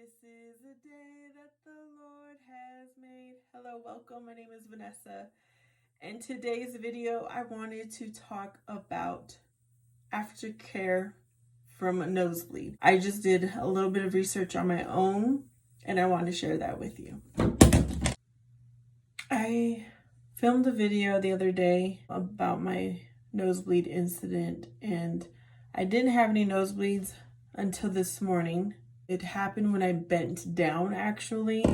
This is a day that the Lord has made. Hello, welcome. My name is Vanessa. In today's video, I wanted to talk about Aftercare from Nosebleed. I just did a little bit of research on my own, and I want to share that with you. I filmed a video the other day about my nosebleed incident, and I didn't have any nosebleeds until this morning. It happened when I bent down, actually.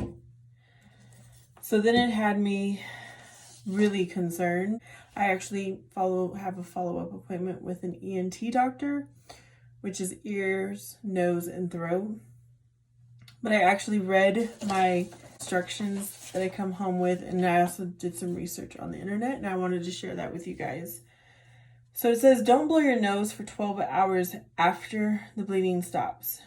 So then it had me really concerned. I actually have a follow-up appointment with an ENT doctor, which is ears, nose, and throat. But I actually read my instructions that I come home with, and I also did some research on the internet, and I wanted to share that with you guys. So it says, don't blow your nose for 12 hours after the bleeding stops.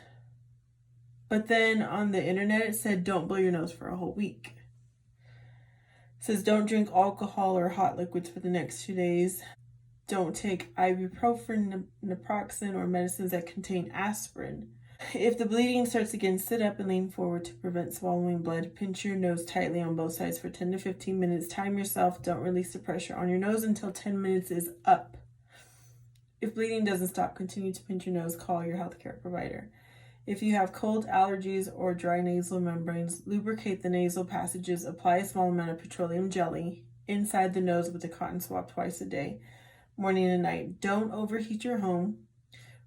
But then on the internet, it said, don't blow your nose for a whole week. It says, don't drink alcohol or hot liquids for the next 2 days. Don't take ibuprofen, naproxen, or medicines that contain aspirin. If the bleeding starts again, sit up and lean forward to prevent swallowing blood. Pinch your nose tightly on both sides for 10 to 15 minutes. Time yourself. Don't release the pressure on your nose until 10 minutes is up. If bleeding doesn't stop, continue to pinch your nose. Call your healthcare provider. If you have cold, allergies, or dry nasal membranes, lubricate the nasal passages. Apply a small amount of petroleum jelly inside the nose with a cotton swab twice a day, morning and night. Don't overheat your home.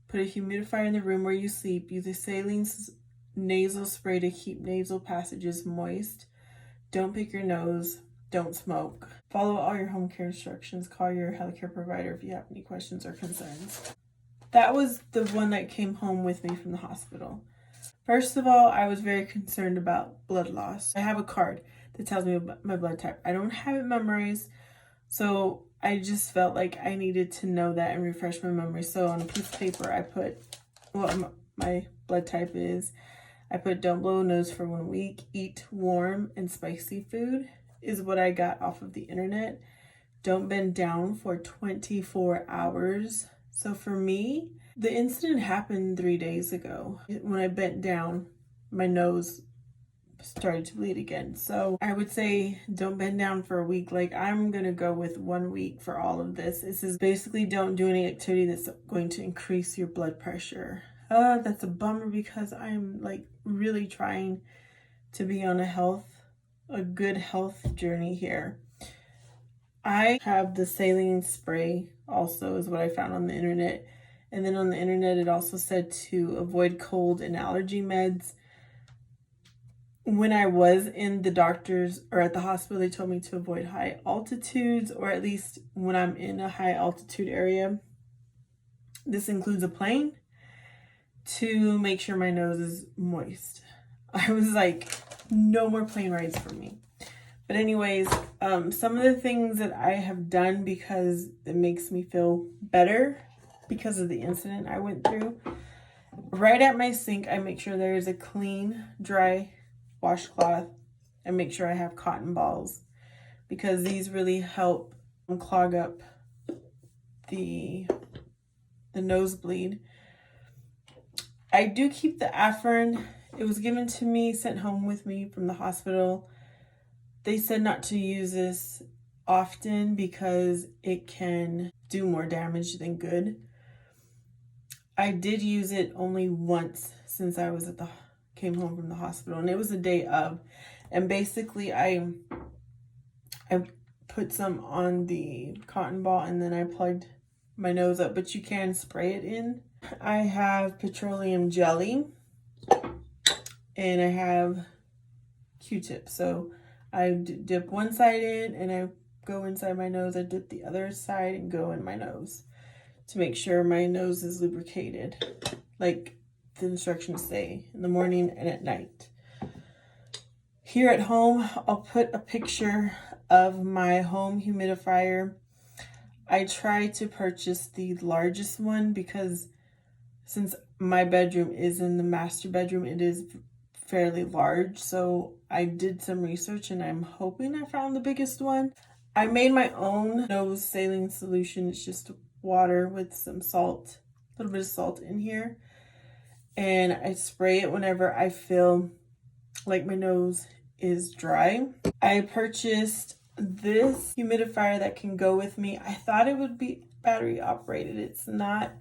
Put a humidifier in the room where you sleep. Use a saline nasal spray to keep nasal passages moist. Don't pick your nose. Don't smoke. Follow all your home care instructions. Call your healthcare provider if you have any questions or concerns. That was the one that came home with me from the hospital. First of all, I was very concerned about blood loss. I have a card that tells me about my blood type. I don't have it memorized, so I just felt like I needed to know that and refresh my memory. So on a piece of paper, I put what my blood type is. I put don't blow a nose for 1 week. Eat warm and spicy food is what I got off of the internet. Don't bend down for 24 hours. So for me, the incident happened 3 days ago. When I bent down, my nose started to bleed again. So I would say don't bend down for a week. Like, I'm going to go with 1 week for all of this. This is basically don't do any activity that's going to increase your blood pressure. That's a bummer because I'm like really trying to be on a good health journey here. I have the Saline Spray also is what I found on the internet. And then on the internet, it also said to avoid cold and allergy meds. When I was in the doctor's or at the hospital, they told me to avoid high altitudes, or at least when I'm in a high altitude area. This includes a plane, to make sure my nose is moist. I was like, no more plane rides for me. But anyways, some of the things that I have done because it makes me feel better because of the incident I went through. Right at my sink, I make sure there is a clean, dry washcloth. I make sure I have cotton balls because these really help clog up the nosebleed. I do keep the Afrin. It was given to me, sent home with me from the hospital. They said not to use this often because it can do more damage than good. I did use it only once since I was came home from the hospital, and it was the day of. And basically, I put some on the cotton ball and then I plugged my nose up, but you can spray it in. I have petroleum jelly and I have Q-tips. So I dip one side in and I go inside my nose. I dip the other side and go in my nose to make sure my nose is lubricated, like the instructions say, in the morning and at night. Here at home, I'll put a picture of my home humidifier. I tried to purchase the largest one because since my bedroom is in the master bedroom, it is fairly large. So I did some research and I'm hoping I found the biggest one. I made my own nose saline solution. It's just water with some salt, a little bit of salt in here. and I spray it whenever I feel like my nose is dry. I purchased this humidifier that can go with me. I thought it would be battery operated. It's not.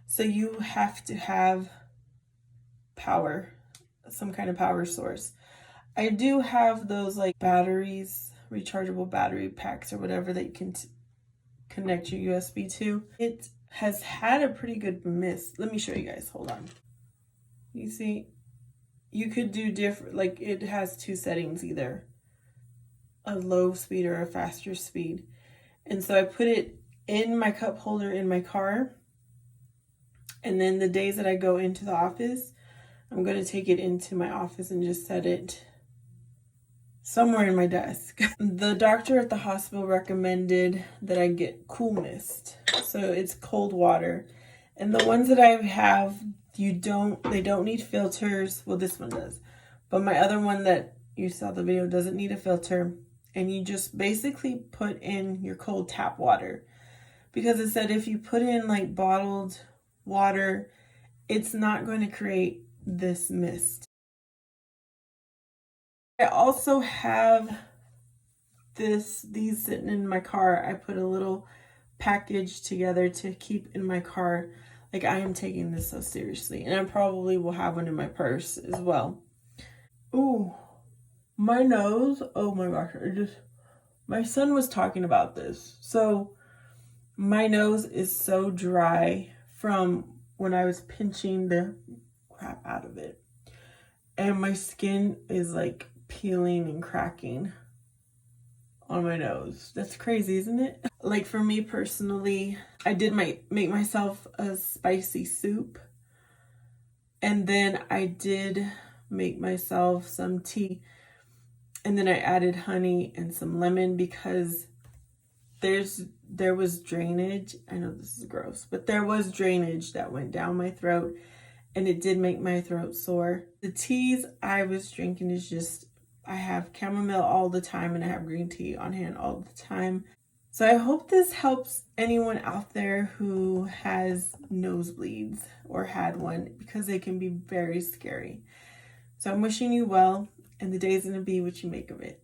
So you have to have power, some kind of power source. I do have those like batteries, rechargeable battery packs or whatever that you can connect your USB to. It has had a pretty good mist. Let me show you guys. Hold on. You see, you could do different, like it has two settings, either a low speed or a faster speed. And so I put it in my cup holder in my car. And then the days that I go into the office, I'm going to take it into my office and just set it somewhere in my desk. The doctor at the hospital recommended that I get cool mist. So it's cold water. And the ones that I have, they don't need filters. Well, this one does. But my other one that you saw the video doesn't need a filter. And you just basically put in your cold tap water. Because it said if you put in like bottled water, it's not going to create this mist. I also have these sitting in my car. I put a little package together to keep in my car. Like, I am taking this so seriously, and I probably will have one in my purse as well. Ooh, my nose. Oh my gosh, my son was talking about this. So my nose is so dry from when I was pinching the crap out of it. And my skin is like peeling and cracking on my nose. That's crazy, isn't it? Like, for me personally, I did make myself a spicy soup. And then I did make myself some tea. And then I added honey and some lemon because there was drainage. I know this is gross, but there was drainage that went down my throat, and it did make my throat sore. The teas I was drinking is just, I have chamomile all the time and I have green tea on hand all the time. So I hope this helps anyone out there who has nosebleeds or had one, because they can be very scary. So I'm wishing you well, and the day's gonna be what you make of it.